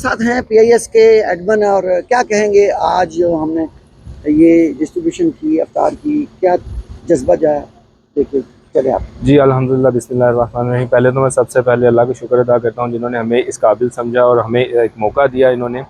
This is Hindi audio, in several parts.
साथ हैं PIS के एडमिन, और क्या कहेंगे आज जो हमने ये डिस्ट्रीब्यूशन की अफ्तार की, क्या जज्बा जाए देखिए चले आप। जी अल्हम्दुलिल्लाह, बिस्मिल्लाहिर्रहमानिर्रहीम। पहले तो मैं सबसे पहले अल्लाह का शुक्र अदा करता हूँ जिन्होंने हमें इस काबिल समझा और हमें एक मौका दिया इन्होंने।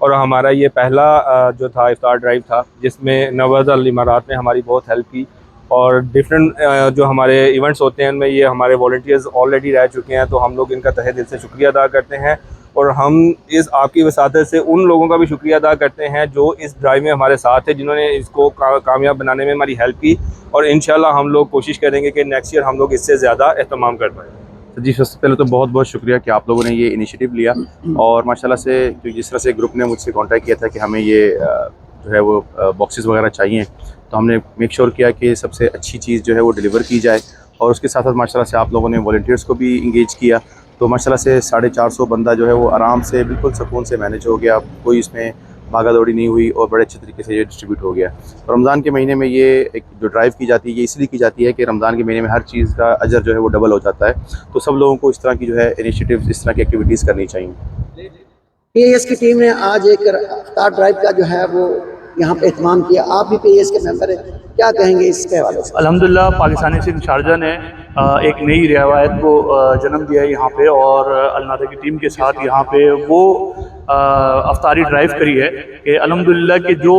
और हमारा ये पहला जो था इफ्तार ड्राइव था जिसमें नवाज़ अल इमारात ने हमारी बहुत हेल्प की। और डिफरेंट जो हमारे इवेंट्स होते हैं उनमें ये हमारे वॉलंटियर्स ऑलरेडी रह चुके हैं, तो हम लोग इनका तहे दिल से शुक्रिया अदा करते हैं। और हम इस आपकी वसादत से उन लोगों का भी शुक्रिया अदा करते हैं जो इस ड्राइव में हमारे साथ है, जिन्होंने इसको कामयाब बनाने में हमारी हेल्प की। और इंशाल्लाह हम लोग कोशिश करेंगे कि नेक्स्ट ईयर हम लोग इससे ज़्यादा एहतमाम कर पाएँ। तो जी, सबसे पहले तो बहुत बहुत शुक्रिया कि आप लोगों ने ये इनिशिएटिव लिया। और माशाल्लाह से जिस तरह से ग्रुप ने मुझसे कांटेक्ट किया था कि हमें ये जो है वो बॉक्सेस वगैरह चाहिए, तो हमने मेक श्योर किया कि सबसे अच्छी चीज़ जो है वो डिलीवर की जाए। और उसके साथ साथ माशाल्लाह से आप लोगों ने वॉलंटियर्स को भी इंगेज किया, तो माशाल्लाह से 450 बंदा जो है वो आराम से बिल्कुल सुकून से मैनेज हो गया, कोई इसमें भागा दौड़ी नहीं हुई और बड़े अच्छे तरीके से ये डिस्ट्रीब्यूट हो गया। तो रमज़ान के महीने में ये एक जो ड्राइव की जाती है ये इसलिए की जाती है कि रमज़ान के महीने में हर चीज़ का अजर जो है वो डबल हो जाता है। तो सब लोगों को इस तरह की जो है इनिशिएटिव्स, इस तरह की एक्टिविटीज़ करनी चाहिए। PIS की टीम ने आज एक इफ्तार ड्राइव का जो है वो यहाँ पे एहतमाम किया। आप भी PIS के मेंबर हैं, क्या कहेंगे इसके हवाले से? अल्हम्दुलिल्लाह, पाकिस्तानी सिंध शारजा ने एक नई रिवायत को जन्म दिया है यहाँ पे, और अलनादा की टीम के साथ यहाँ पे वो अफ्तारी ड्राइव करी है कि अल्हम्दुलिल्लाह कि जो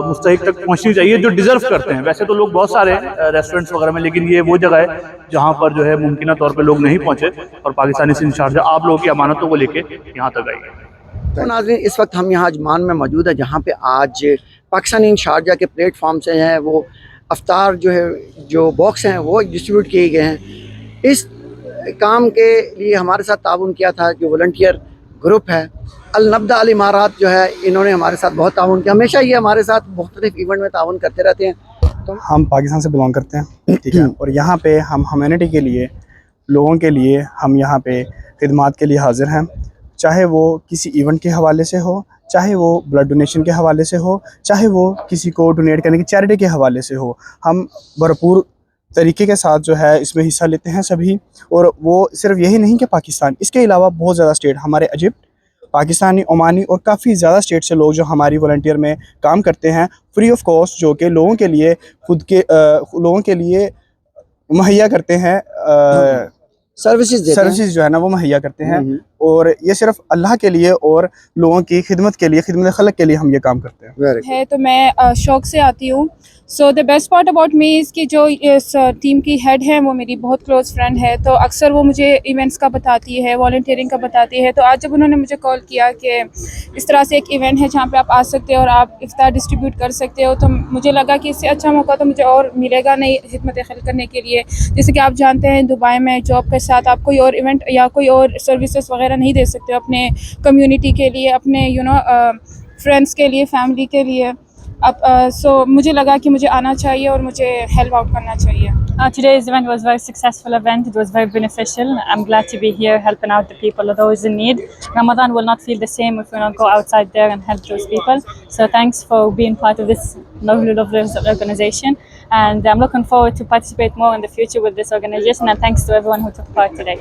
मुस्तहिक तक पहुँचनी चाहिए, जो डिज़र्व करते हैं। वैसे तो लोग बहुत सारे रेस्टोरेंट्स वगैरह में, लेकिन ये वो जगह है जहाँ पर जो है मुमकिन तौर पर लोग नहीं पहुँचे, और पाकिस्तानी सिंध शारजा आप लोगों की अमानतों को लेके यहाँ तक आई है। तो नाज़रीन, इस वक्त हम यहाँ अजमान में मौजूद है जहाँ पे आज पाकिस्तानी शारजा के प्लेटफॉर्म से हैं वो अफ्तार जो है, जो बॉक्स हैं वो डिस्ट्रीब्यूट किए गए हैं। इस काम के लिए हमारे साथ ताउन किया था जो वॉलंटियर ग्रुप है अल नब्दा अल इमारात, जो है इन्होंने हमारे साथ बहुत ताउन किया। हमेशा ये हमारे साथ मुख्तलिफ इवेंट में ताउन करते रहते हैं। तो हम पाकिस्तान से बिलोंग करते हैं, ठीक है, और यहाँ पे हम ह्यूमैनिटी के लिए, लोगों के लिए हम यहाँ पे खिदमात के लिए हाजिर हैं। चाहे वो किसी इवेंट के हवाले से हो, चाहे वो ब्लड डोनेशन के हवाले से हो, चाहे वो किसी को डोनेट करने की चैरिटी के हवाले से हो, हम भरपूर तरीके के साथ जो है इसमें हिस्सा लेते हैं सभी। और वो सिर्फ यही नहीं कि पाकिस्तान, इसके अलावा बहुत ज़्यादा स्टेट, हमारे इजिप्ट, पाकिस्तानी, ओमानी और काफ़ी ज़्यादा स्टेट से लोग जो हमारी वॉलंटियर में काम करते हैं फ्री ऑफ कॉस्ट, जो कि लोगों के लिए लोगों के लिए मुहैया करते हैं, सर्विसेज जो है ना वो मुहैया करते हैं। और ये सिर्फ अल्लाह के लिए और लोगों की खिदमत के लिए, खिदमत खलक के लिए हम ये काम करते हैं। तो मैं शौक से आती हूँ। So the best part about me is कि जो इस टीम की हेड है वो मेरी बहुत क्लोज फ्रेंड है, तो अक्सर वो मुझे इवेंट्स का बताती है, वॉलंटियरिंग का बताती है। तो आज जब उन्होंने मुझे कॉल किया कि इस तरह से एक इवेंट है जहाँ पे आप आ सकते हो और आप इफ्तार डिस्ट्रीब्यूट कर सकते हो, तो मुझे लगा कि इससे अच्छा मौका तो मुझे और मिलेगा नहीं खिदमत खल्क करने के लिए। जैसे कि आप जानते हैं दुबई में जॉब के साथ आप कोई और इवेंट या कोई और सर्विसेज वगैरह नहीं दे सकते हो अपने कम्युनिटी के लिए, अपने फ्रेंड्स के लिए, फैमिली के लिए। अब सो मुझे लगा कि मुझे आना चाहिए और मुझे हेल्प आउट करना चाहिए। Today's event was a very successful event. It was very beneficial. I'm glad to be here helping out the people or those in need. Ramadan will not feel the same if we don't go outside there and help those people. So thanks for being part of this lovely organization. And I'm looking forward to participate more in the future with this organization. And thanks to everyone who took part today.